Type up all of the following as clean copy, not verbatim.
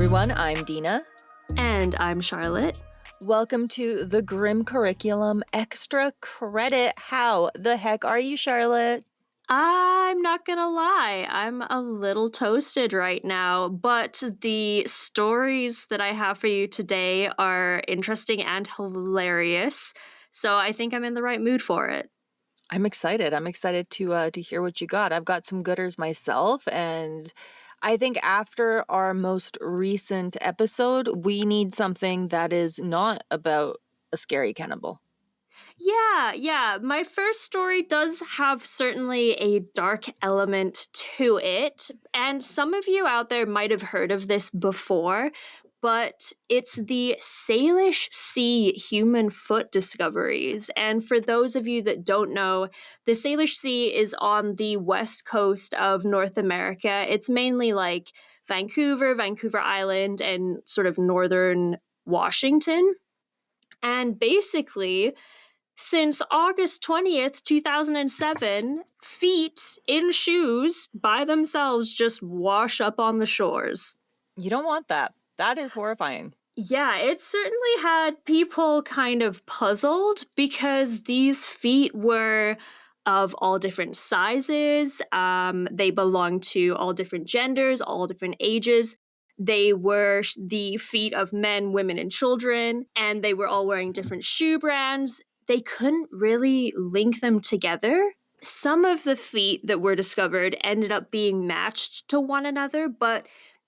everyone, I'm Dina. And I'm Charlotte. Welcome to the Grim Curriculum Extra Credit. How the heck are you, Charlotte? I'm not gonna lie, I'm a little toasted right now, but the stories that I have for you today are interesting and hilarious, so I think I'm in the right mood for it. I'm excited. I'm excited to hear what you got. I've got some gooders myself, and I think after our most recent episode, we need something that is not about a scary cannibal. Yeah. My first story does have certainly a dark element to it, and some of you out there might have heard of this before, but it's the Salish Sea human foot discoveries. And for those of you that don't know, the Salish Sea is on the west coast of North America. It's mainly like Vancouver Island, and sort of northern Washington. And basically, since August 20th, 2007, feet in shoes by themselves just wash up on the shores. You don't want that. That is horrifying. Yeah, it certainly had people kind of puzzled because these feet were of all different sizes. They belonged to all different genders, all different ages. They were the feet of men, women, and children, and they were all wearing different shoe brands. They couldn't really link them together. Some of the feet that were discovered ended up being matched to one another, but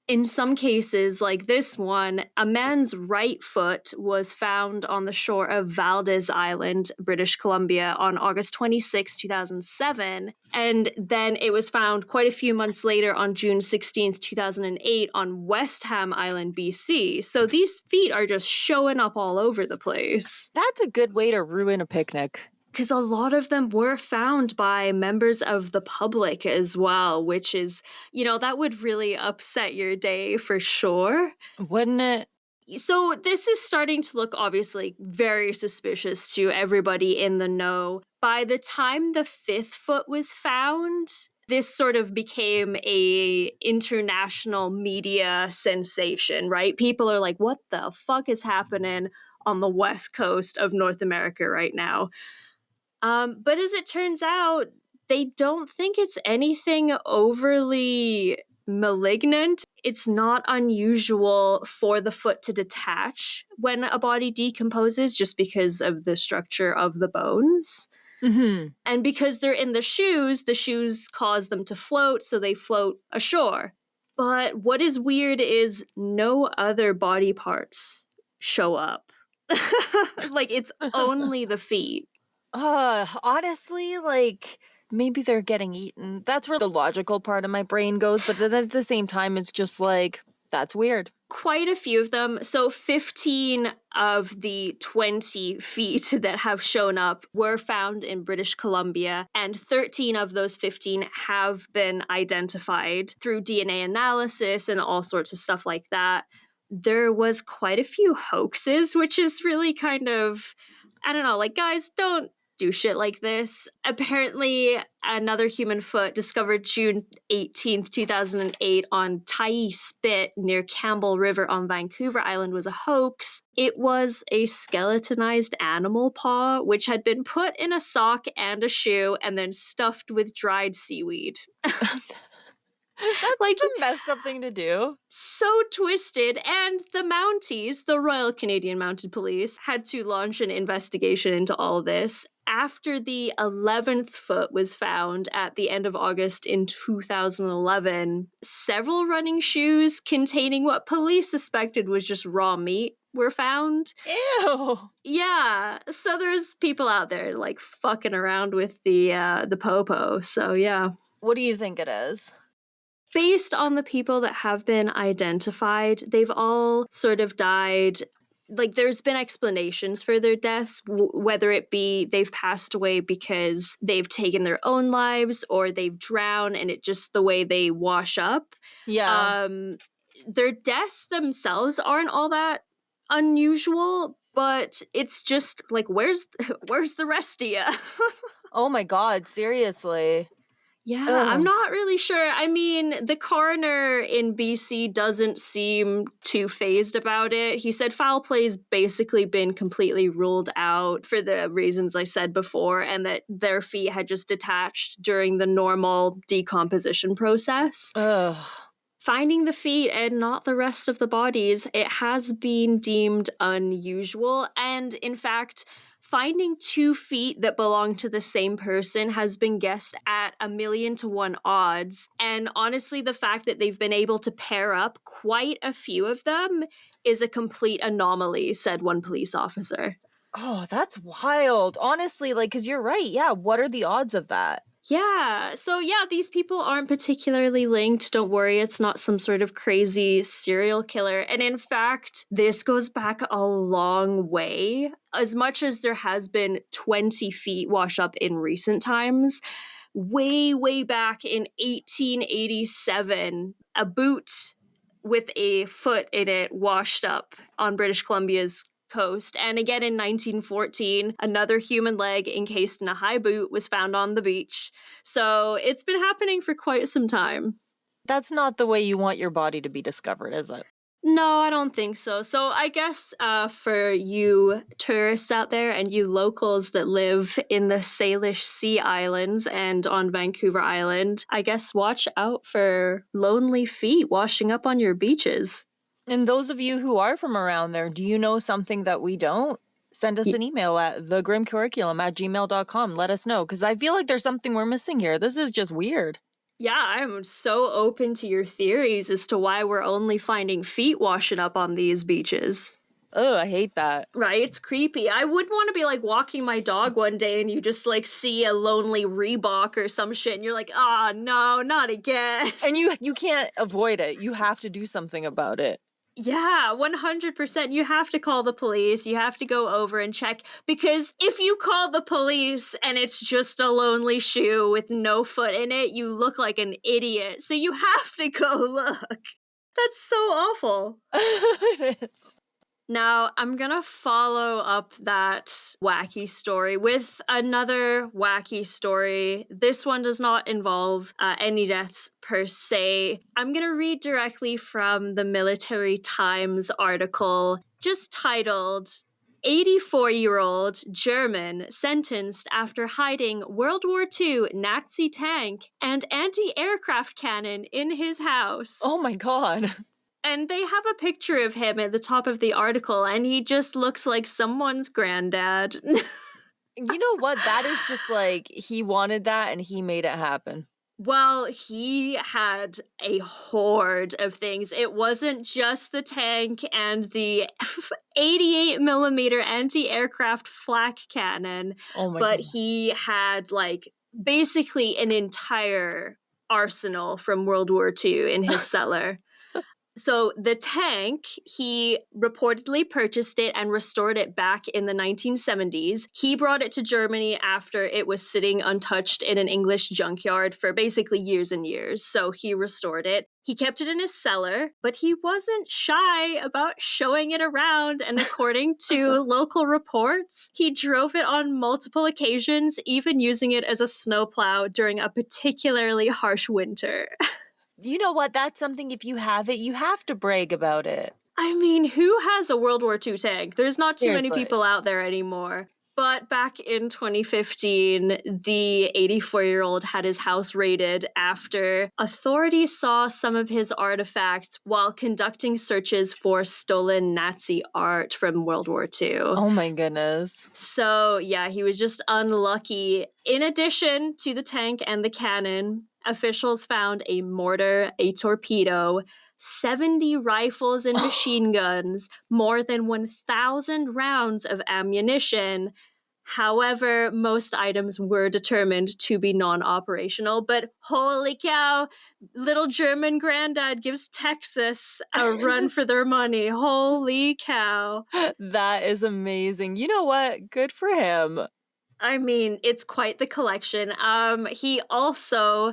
in some cases, like this one, a man's right foot was found on the shore of Valdez Island, British Columbia, on August 26, 2007. And then it was found quite a few months later on June 16th, 2008, on West Ham Island, BC. So these feet are just showing up all over the place. That's a good way to ruin a picnic. Because a lot of them were found by members of the public as well, which is, that would really upset your day for sure. Wouldn't it? So this is starting to look obviously very suspicious to everybody in the know. By the time the fifth foot was found, this sort of became a international media sensation, right? People are like, what the fuck is happening on the west coast of North America right now? But as it turns out, they don't think it's anything overly malignant. It's not unusual for the foot to detach when a body decomposes just because of the structure of the bones. Mm-hmm. And because they're in the shoes cause them to float, so they float ashore. But what is weird is no other body parts show up. Like, it's only the feet. Honestly, like, maybe they're getting eaten. That's where the logical part of my brain goes, but then at the same time, it's just like, that's weird. Quite a few of them. So 15 of the 20 feet that have shown up were found in British Columbia, and 13 of those 15 have been identified through DNA analysis and all sorts of stuff like that. There was quite a few hoaxes, which is really kind of, I don't know, like, guys, don't do shit like this. Apparently, another human foot discovered June 18th, 2008 on Tyee Spit near Campbell River on Vancouver Island was a hoax. It was a skeletonized animal paw, which had been put in a sock and a shoe and then stuffed with dried seaweed. That's like a messed up thing to do. So twisted. And the Mounties, the Royal Canadian Mounted Police, had to launch an investigation into all this. After the 11th foot was found at the end of August in 2011, several running shoes containing what police suspected was just raw meat were found. Ew. Yeah. So there's people out there like fucking around with the popo. So yeah. What do you think it is? Based on the people that have been identified, they've all sort of died. Like, there's been explanations for their deaths, whether it be they've passed away because they've taken their own lives or they've drowned and it just the way they wash up. Yeah. Their deaths themselves aren't all that unusual, but it's just like, where's the rest of you? Oh my God, seriously. Yeah, I'm Ugh. not really sure. I mean, the coroner in BC doesn't seem too phased about it. He said foul play's basically been completely ruled out for the reasons I said before, and that their feet had just detached during the normal decomposition process. Ugh. Finding the feet and not the rest of the bodies, it has been deemed unusual. And in fact, finding 2 feet that belong to the same person has been guessed at 1,000,000 to 1 odds. And honestly, the fact that they've been able to pair up quite a few of them is a complete anomaly, said one police officer. Oh, that's wild. Honestly, like, because you're right. Yeah, what are the odds of that? Yeah. So, yeah, these people aren't particularly linked. Don't worry, it's not some sort of crazy serial killer. And in fact, this goes back a long way. As much as there has been 20 feet wash up in recent times, way, way back in 1887, a boot with a foot in it washed up on British Columbia's coast. And again in 1914, another human leg encased in a high boot was found on the beach. So it's been happening for quite some time. That's not the way you want your body to be discovered, is it? No, I don't think so. So I guess for you tourists out there and you locals that live in the Salish Sea Islands and on Vancouver Island, I guess watch out for lonely feet washing up on your beaches. And those of you who are from around there, do you know something that we don't? Send us an email at thegrimcurriculum@gmail.com. Let us know, because I feel like there's something we're missing here. This is just weird. Yeah, I'm so open to your theories as to why we're only finding feet washing up on these beaches. Oh, I hate that. Right? It's creepy. I wouldn't want to be like walking my dog one day and you just like see a lonely Reebok or some shit and you're like, ah, no, not again. And you can't avoid it. You have to do something about it. Yeah, 100%. You have to call the police. You have to go over and check because if you call the police and it's just a lonely shoe with no foot in it, you look like an idiot. So you have to go look. That's so awful. It is. Now, I'm gonna follow up that wacky story with another wacky story. This one does not involve any deaths per se. I'm gonna read directly from the Military Times article, just titled 84-year-old German sentenced after hiding World War II Nazi tank and anti-aircraft cannon in his house. Oh my God. And they have a picture of him at the top of the article, and he just looks like someone's granddad. You know what? That is just like he wanted that and he made it happen. Well, he had a horde of things. It wasn't just the tank and the 88 millimeter anti-aircraft flak cannon, Oh my but God. he had like basically an entire arsenal from World War II in his cellar. So the tank, he reportedly purchased it and restored it back in the 1970s. He brought it to Germany after it was sitting untouched in an English junkyard for basically years and years. So he restored it. He kept it in his cellar, but he wasn't shy about showing it around. And according to local reports, he drove it on multiple occasions, even using it as a snowplow during a particularly harsh winter. You know what? That's something, if you have it, you have to brag about it. I mean, who has a World War II tank? There's not too many Seriously. people out there anymore. But back in 2015, the 84-year-old had his house raided after authorities saw some of his artifacts while conducting searches for stolen Nazi art from World War II. Oh my goodness. So, yeah, he was just unlucky. In addition to the tank and the cannon, officials found a mortar, a torpedo, 70 rifles and machine guns, more than 1,000 rounds of ammunition. However, most items were determined to be non-operational, but holy cow, little German granddad gives Texas a run for their money. Holy cow. That is amazing. You know what? Good for him. I mean, it's quite the collection. He also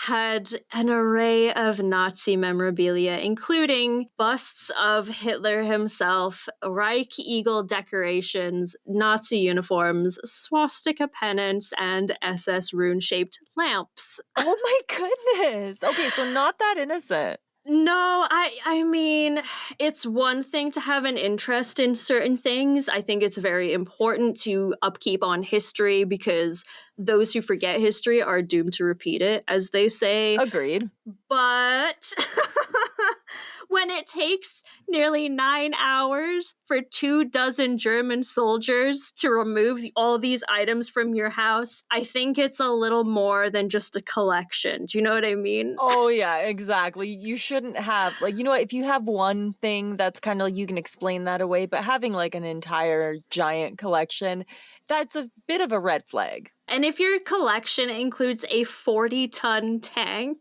had an array of Nazi memorabilia, including busts of Hitler himself, Reich Eagle decorations, Nazi uniforms, swastika pennants, and SS rune shaped lamps. Oh my goodness. Okay, so not that innocent. No, I mean, it's one thing to have an interest in certain things. I think it's very important to upkeep on history because those who forget history are doomed to repeat it, as they say. Agreed. But when it takes nearly 9 hours for 24 German soldiers to remove all these items from your house, I think it's a little more than just a collection. Do you know what I mean? Oh, yeah, exactly. You shouldn't have, like, you know what? If you have one thing that's kind of, you can explain that away, but having like an entire giant collection, that's a bit of a red flag. And if your collection includes a 40-ton tank,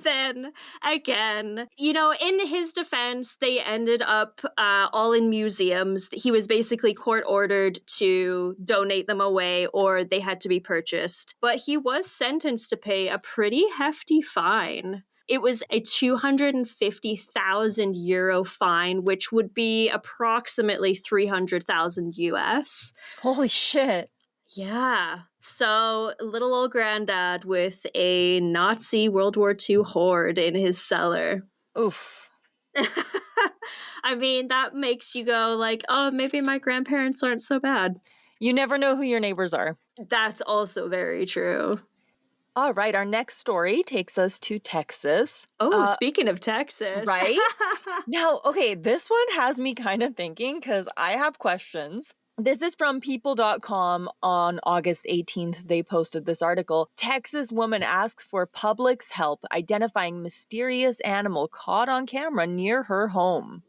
then again, in his defense, they ended up all in museums. He was basically court ordered to donate them away or they had to be purchased. But he was sentenced to pay a pretty hefty fine. It was a 250,000 euro fine, which would be approximately 300,000 US. Holy shit. Yeah. So, little old granddad with a Nazi World War II horde in his cellar. Oof. I mean, that makes you go like, oh, maybe my grandparents aren't so bad. You never know who your neighbors are. That's also very true. All right, our next story takes us to Texas. Oh, speaking of Texas. Right? Now, okay, this one has me kind of thinking because I have questions. This is from people.com on August 18th. They posted this article. Texas woman asks for public's help identifying mysterious animal caught on camera near her home,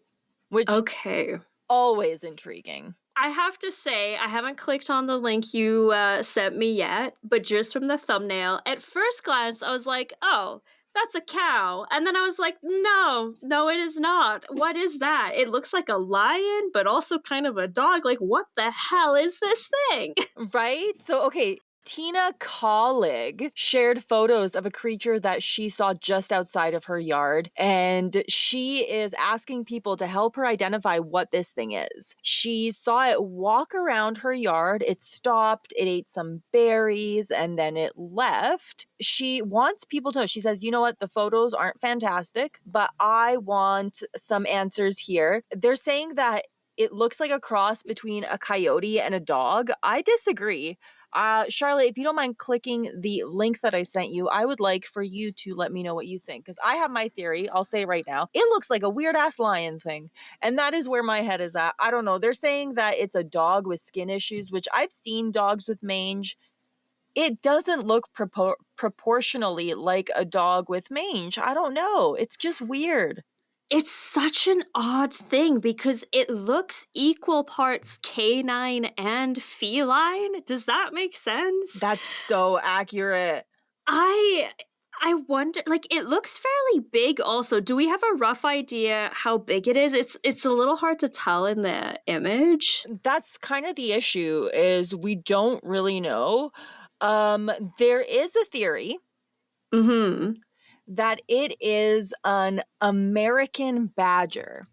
which Okay. always intriguing. I have to say, I haven't clicked on the link you sent me yet, but just from the thumbnail, at first glance, I was like, oh, that's a cow. And then I was like, no, it is not. What is that? It looks like a lion, but also kind of a dog. Like, what the hell is this thing? Right? So, okay, Tina Collig shared photos of a creature that she saw just outside of her yard, and she is asking people to help her identify what this thing is. She saw it walk around her yard, it stopped, it ate some berries, and then it left. She wants people to know. She says, you know what, the photos aren't fantastic, but I want some answers here. They're saying that it looks like a cross between a coyote and a dog. I disagree. Charlotte, if you don't mind clicking the link that I sent you, I would like for you to let me know what you think. Because I have my theory. I'll say right now. It looks like a weird-ass lion thing. And that is where my head is at. I don't know. They're saying that it's a dog with skin issues, which I've seen dogs with mange. It doesn't look proportionally like a dog with mange. I don't know. It's just weird. It's such an odd thing because it looks equal parts canine and feline. Does that make sense? That's so accurate. I wonder, like, it looks fairly big also. Do we have a rough idea how big it is? It's a little hard to tell in the image. That's kind of the issue, is we don't really know. There is a theory Mm-hmm. that it is an American badger.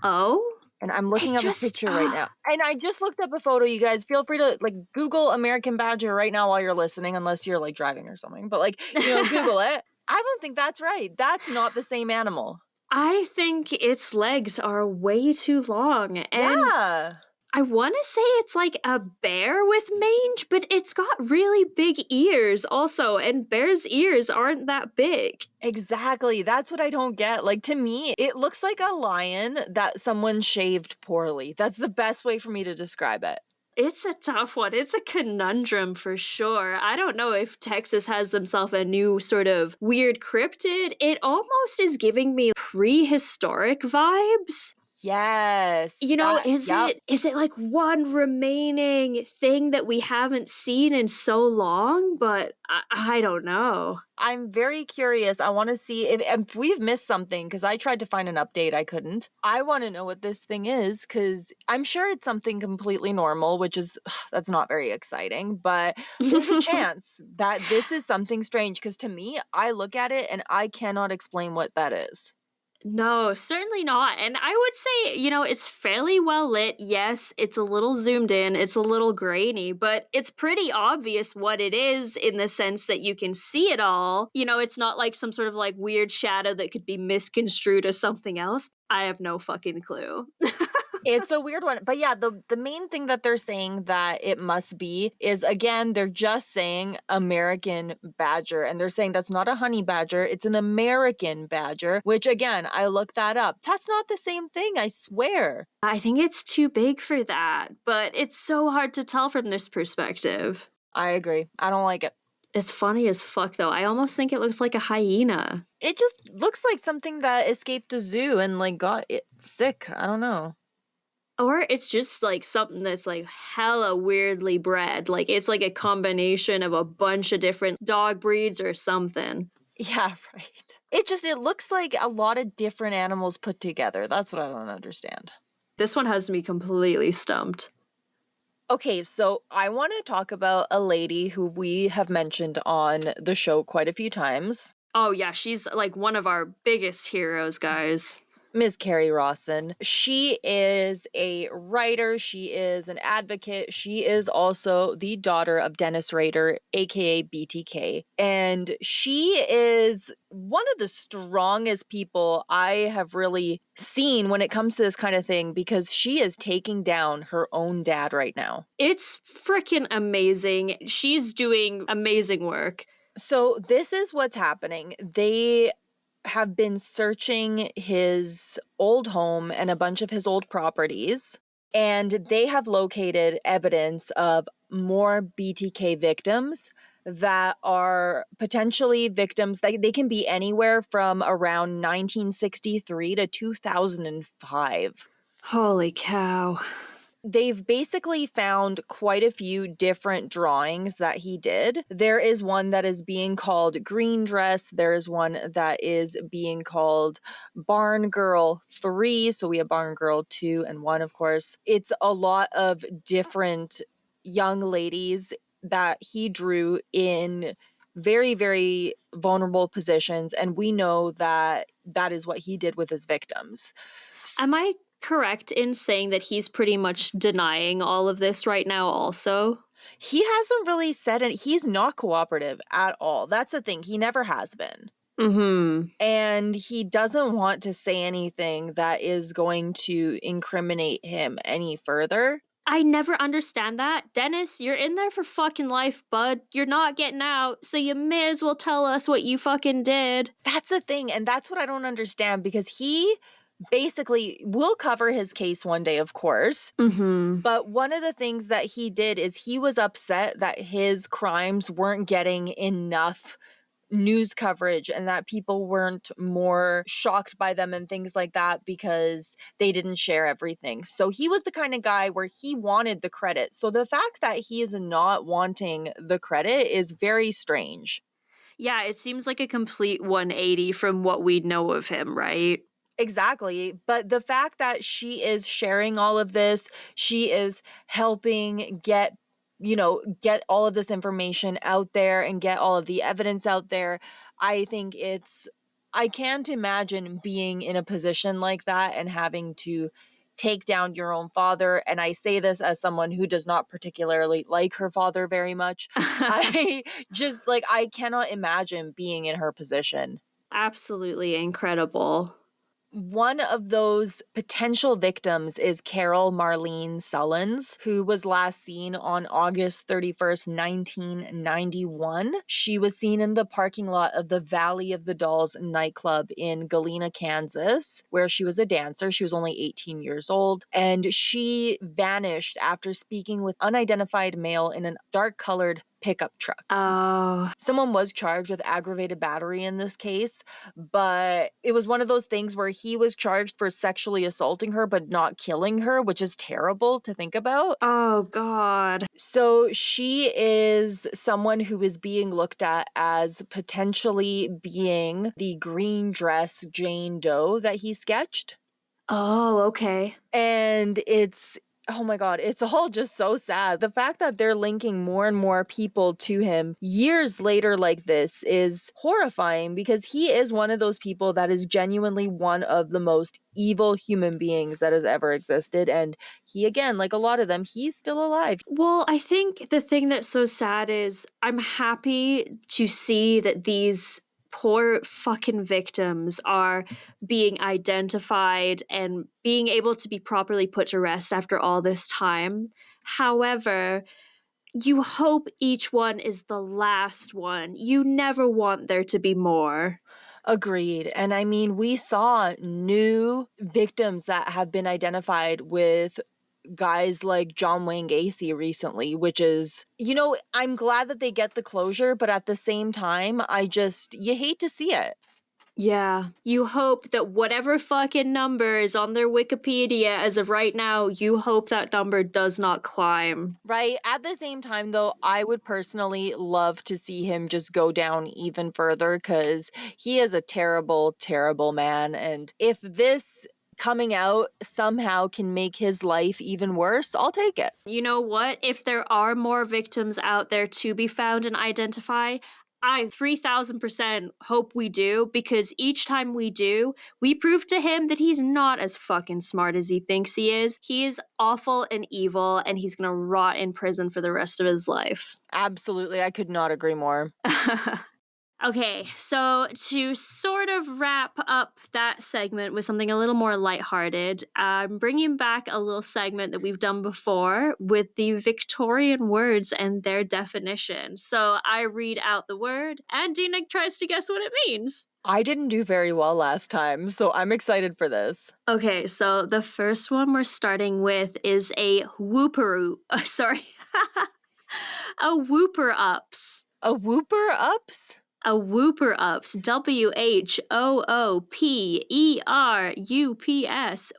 Oh? And I'm looking up a picture right now. And I just looked up a photo, you guys. Feel free to like Google American badger right now while you're listening, unless you're like driving or something. But like, Google it. I don't think that's right. That's not the same animal. I think its legs are way too long. And Yeah. I want to say it's like a bear with mange, but it's got really big ears also, and bears' ears aren't that big. Exactly. That's what I don't get. Like, to me, it looks like a lion that someone shaved poorly. That's the best way for me to describe it. It's a tough one. It's a conundrum for sure. I don't know if Texas has themselves a new sort of weird cryptid. It almost is giving me prehistoric vibes. Yes, You know, that yep. is it like one remaining thing that we haven't seen in so long? But I don't know. I'm very curious. I wanna see if we've missed something because I tried to find an update, I couldn't. I wanna know what this thing is because 'cause I'm sure it's something completely normal, which is that's not very exciting, but there's a chance that this is something strange. Because to me, I look at it and I cannot explain what that is. No, certainly not. And I would say, you know, it's fairly well lit. Yes, it's a little zoomed in, it's a little grainy, but it's pretty obvious what it is in the sense that you can see it all. You know, it's not like some sort of like weird shadow that could be misconstrued as something else. I have no fucking clue. It's a weird one, but yeah, the main thing that they're saying that it must be is, again, they're just saying American badger, and they're saying that's not a honey badger, it's an American badger, which again, I looked that up. That's not the same thing, I swear. I think it's too big for that, but it's so hard to tell from this perspective. I agree. I don't like it. It's funny as fuck though. I almost think it looks like a hyena. It just looks like something that escaped a zoo and like got it sick. I don't know. Or it's just like something that's like hella weirdly bred. Like it's like a combination of a bunch of different dog breeds or something. Yeah, right. It looks like a lot of different animals put together. That's what I don't understand. This one has me completely stumped. Okay, so I want to talk about a lady who we have mentioned on the show quite a few times, Oh yeah, she's like one of our biggest heroes, guys. Ms. Carrie Rawson. She is a writer, she is an advocate, she is also the daughter of Dennis Rader, aka BTK. And she is one of the strongest people I have really seen when it comes to this kind of thing because she is taking down her own dad right now. It's freaking amazing. She's doing amazing work. So this is what's happening. They have been searching his old home and a bunch of his old properties, and they have located evidence of more BTK victims that are potentially victims. They can be anywhere from around 1963 to 2005. Holy cow. They've basically found quite a few different drawings that he did. There is one that is being called Green Dress. There is one that is being called Barn Girl 3. So we have Barn Girl 2 and 1, of course. It's a lot of different young ladies that he drew in very, very vulnerable positions. And we know that that is what he did with his victims. Am I correct in saying that he's pretty much denying all of this right now also? He hasn't really said it. He's not cooperative at all. That's the thing. He never has been. Mhm. And he doesn't want to say anything that is going to incriminate him any further. I never understand that. Dennis, you're in there for fucking life, bud. You're not getting out, so you may as well tell us what you fucking did. That's the thing. And that's what I don't understand because he basically will cover his case one day, of course. Mhm. But one of the things that he did is he was upset that his crimes weren't getting enough news coverage and that people weren't more shocked by them and things like that because they didn't share everything. So he was the kind of guy where he wanted the credit. So the fact that he is not wanting the credit is very strange. Yeah, it seems like a complete 180 from what we know of him, right? Exactly. But the fact that she is sharing all of this, she is helping get all of this information out there and get all of the evidence out there. I think I can't imagine being in a position like that and having to take down your own father. And I say this as someone who does not particularly like her father very much. I just like, I cannot imagine being in her position. Absolutely incredible. One of those potential victims is Carol Marlene Sullins, who was last seen on August 31st, 1991. She was seen in the parking lot of the Valley of the Dolls nightclub in Galena, Kansas, where she was a dancer. She was only 18 years old, and she vanished after speaking with unidentified male in a dark-colored pickup truck. Oh. Someone was charged with aggravated battery in this case, but it was one of those things where he was charged for sexually assaulting her but not killing her, which is terrible to think about. Oh, God. So she is someone who is being looked at as potentially being the green dress Jane Doe that he sketched. Oh, okay. And it's oh my god, it's all just so sad. The fact that they're linking more and more people to him years later like this is horrifying because he is one of those people that is genuinely one of the most evil human beings that has ever existed. And he, again, like a lot of them, he's still alive. Well, I think the thing that's so sad is I'm happy to see that these poor fucking victims are being identified and being able to be properly put to rest after all this time. However, you hope each one is the last one. You never want there to be more. Agreed. And I mean, we saw new victims that have been identified with guys like John Wayne Gacy recently, which is, I'm glad that they get the closure, but at the same time, you hate to see it. Yeah. You hope that whatever fucking number is on their Wikipedia as of right now, you hope that number does not climb. Right? At the same time, though, I would personally love to see him just go down even further because he is a terrible, terrible man. And if this coming out somehow can make his life even worse, I'll take it. You know what? If there are more victims out there to be found and identify, I 3000% hope we do, because each time we do, we prove to him that he's not as fucking smart as he thinks he is. He is awful and evil, and he's gonna rot in prison for the rest of his life. Absolutely. I could not agree more. Okay, so to sort of wrap up that segment with something a little more lighthearted, I'm bringing back a little segment that we've done before with the Victorian words and their definition. So I read out the word, and Dina tries to guess what it means. I didn't do very well last time, so I'm excited for this. Okay, so the first one we're starting with is a whooperoo. Sorry. A whooper ups. A whooper ups? A whooper ups. WHOOPERUPS.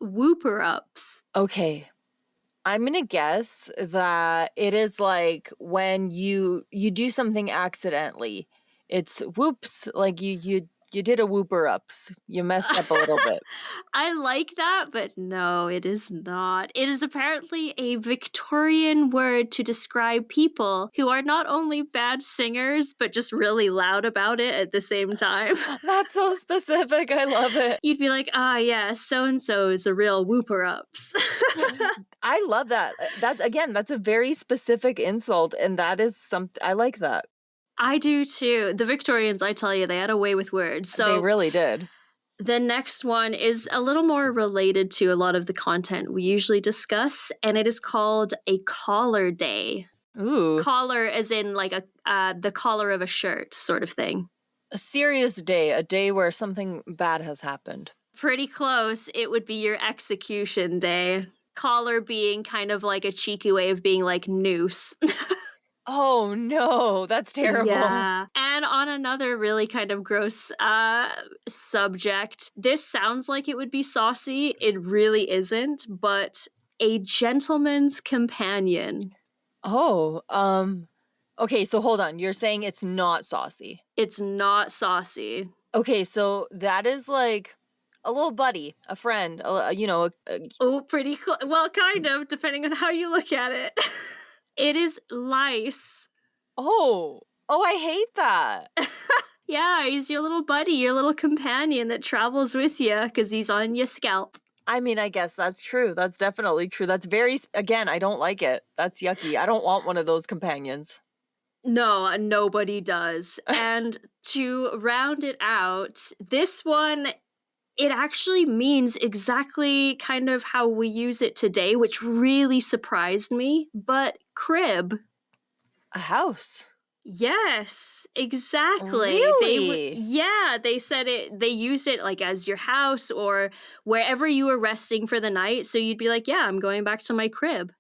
Whooper ups. Okay. I'm gonna guess that it is like when you do something accidentally. It's whoops, like you did a whooper ups. You messed up a little bit. I like that, but no, it is not. It is apparently a Victorian word to describe people who are not only bad singers, but just really loud about it at the same time. That's so specific. I love it. You'd be like, yeah, so-and-so is a real whooper ups. I love that. That's a very specific insult, and that is something I like that. I do too. The Victorians, I tell you, they had a way with words. So they really did. The next one is a little more related to a lot of the content we usually discuss, and it is called a collar day. Ooh. Collar as in like the collar of a shirt sort of thing. A serious day, a day where something bad has happened. Pretty close. It would be your execution day. Collar being kind of like a cheeky way of being like noose. Oh no, that's terrible. Yeah. And on another really kind of gross subject, this sounds like it would be saucy. It really isn't, but a gentleman's companion. Oh, okay, so hold on. You're saying it's not saucy. It's not saucy. Okay, so that is like a little buddy, a friend, Oh, pretty cool. Well, kind of, depending on how you look at it. It is lice. Oh, I hate that. Yeah, he's your little buddy, your little companion that travels with you because he's on your scalp. I mean, I guess that's true. That's definitely true. That's again, I don't like it. That's yucky. I don't want one of those companions. No, nobody does. And to round it out, this one, it actually means exactly kind of how we use it today, which really surprised me, but crib. A house. Yes, exactly. Really? They said it, they used it like as your house or wherever you were resting for the night. So you'd be like, yeah, I'm going back to my crib.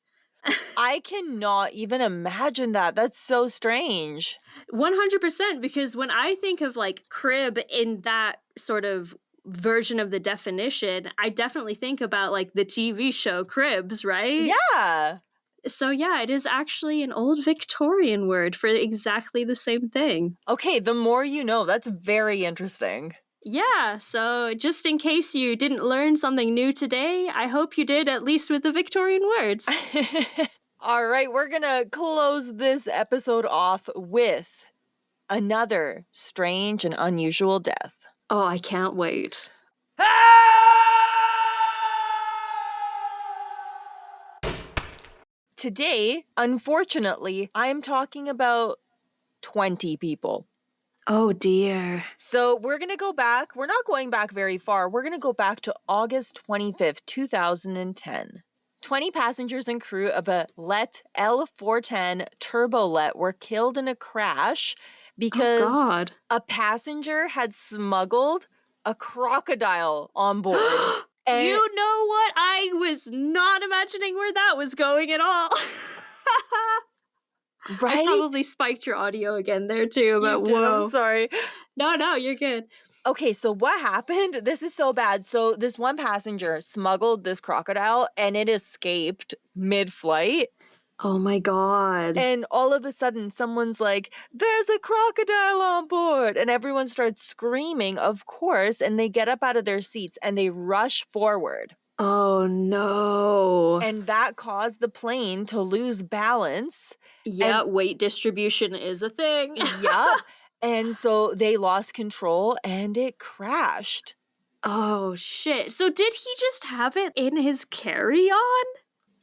I cannot even imagine that. That's so strange. 100%, because when I think of like crib in that sort of version of the definition, I definitely think about like the TV show Cribs, right? Yeah. So yeah, it is actually an old Victorian word for exactly the same thing. Okay, the more you know. That's very interesting. Yeah, so just in case you didn't learn something new today, I hope you did, at least with the Victorian words. All right, we're gonna close this episode off with another strange and unusual death. Oh, I can't wait. Today, unfortunately, I'm talking about 20 people. Oh dear. So we're going to go back. We're not going back very far. We're going to go back to August 25th, 2010. 20 passengers and crew of a Let L410 turbolet were killed in a crash Oh because God. a passenger had smuggled a crocodile on board. And You know what? I was not imagining where that was going at all. right? I probably spiked your audio again there too, but You did, whoa. I'm sorry. No, you're good. Okay, so what happened? This is so bad. So this one passenger smuggled this crocodile and it escaped mid-flight. Oh my God. And all of a sudden, someone's like, there's a crocodile on board. And everyone starts screaming, of course. And they get up out of their seats and they rush forward. Oh no. And that caused the plane to lose balance. Yeah, weight distribution is a thing. Yup. And so they lost control and it crashed. Oh shit. So did he just have it in his carry-on?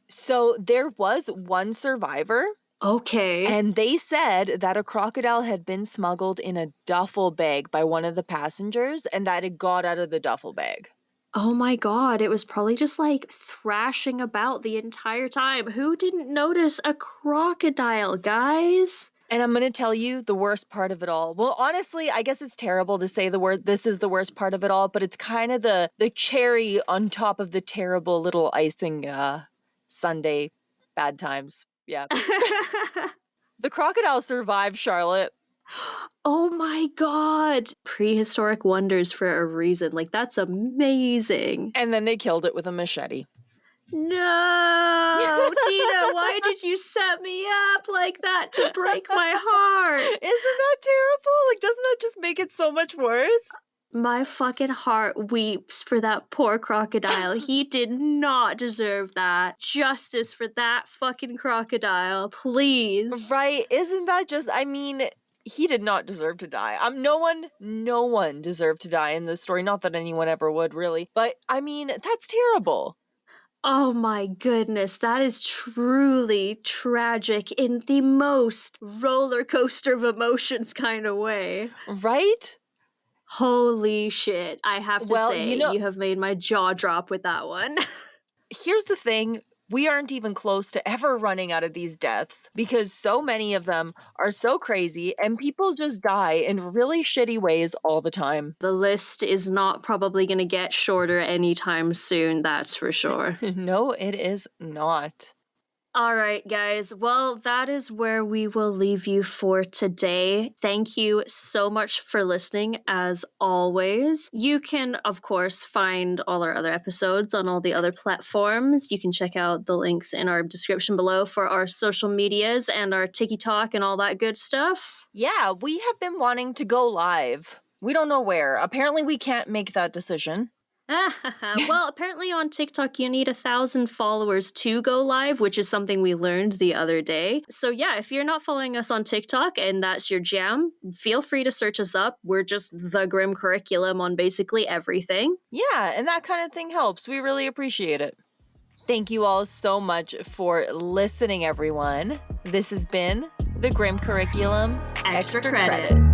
So there was one survivor. Okay. And they said that a crocodile had been smuggled in a duffel bag by one of the passengers and that it got out of the duffel bag. Oh my God, it was probably just like thrashing about the entire time. Who didn't notice a crocodile, guys? And I'm going to tell you the worst part of it all. Well, honestly, I guess it's terrible to say the word, this is the worst part of it all, but it's kind of the cherry on top of the terrible little icing sundae bad times. Yeah. The crocodile survived, Charlotte. Oh my God. Prehistoric wonders for a reason. Like, that's amazing. And then they killed it with a machete. No, Dina, why did you set me up like that to break my heart? Isn't that terrible? Like, doesn't that just make it so much worse? My fucking heart weeps for that poor crocodile. He did not deserve that. Justice for that fucking crocodile, please. Right? Isn't that just, I mean, he did not deserve to die. No one deserved to die in this story. Not that anyone ever would, really. But, I mean, that's terrible. Oh my goodness, that is truly tragic in the most roller coaster of emotions kind of way. Right? Holy shit, I have to say, you have made my jaw drop with that one. Here's the thing. We aren't even close to ever running out of these deaths because so many of them are so crazy and people just die in really shitty ways all the time. The list is not probably going to get shorter anytime soon, that's for sure. No, it is not. All right, guys. Well, that is where we will leave you for today. Thank you so much for listening, as always. You can, of course, find all our other episodes on all the other platforms. You can check out the links in our description below for our social medias and our TikTok and all that good stuff. Yeah, we have been wanting to go live. We don't know where. Apparently, we can't make that decision. Well, apparently on TikTok you need 1,000 followers to go live, which is something we learned the other day. So yeah, if you're not following us on TikTok and that's your jam, feel free to search us up. We're just the Grim Curriculum on basically everything. Yeah, and that kind of thing helps. We really appreciate it. Thank you all so much for listening, everyone. This has been the Grim Curriculum Extra credit.